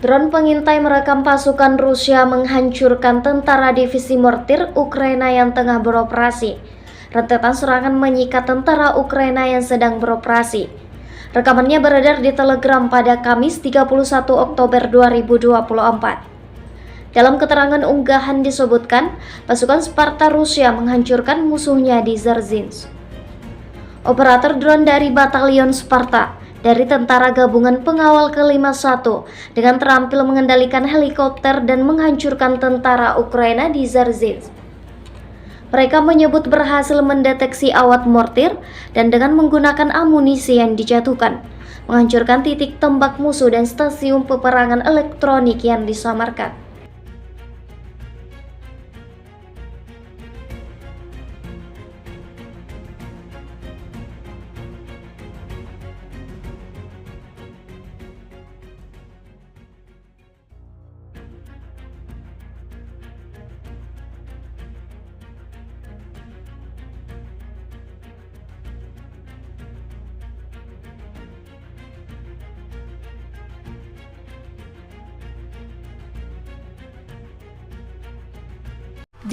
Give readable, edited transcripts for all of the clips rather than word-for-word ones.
Drone pengintai merekam pasukan Rusia menghancurkan tentara divisi mortir Ukraina yang tengah beroperasi. Rentetan serangan menyikat tentara Ukraina yang sedang beroperasi. Rekamannya beredar di Telegram pada Kamis 31 Oktober 2024. Dalam keterangan unggahan disebutkan, pasukan Sparta Rusia menghancurkan musuhnya di Dzerzhinsk. Operator drone dari Batalion Sparta dari Tentara Gabungan Pengawal ke-51 dengan terampil mengendalikan helikopter dan menghancurkan tentara Ukraina di Dzerzhinsk. Mereka menyebut berhasil mendeteksi awat mortir dan dengan menggunakan amunisi yang dijatuhkan, menghancurkan titik tembak musuh dan stasiun peperangan elektronik yang disamarkan.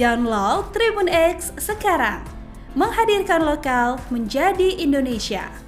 Download Tribun X sekarang, menghadirkan lokal menjadi Indonesia.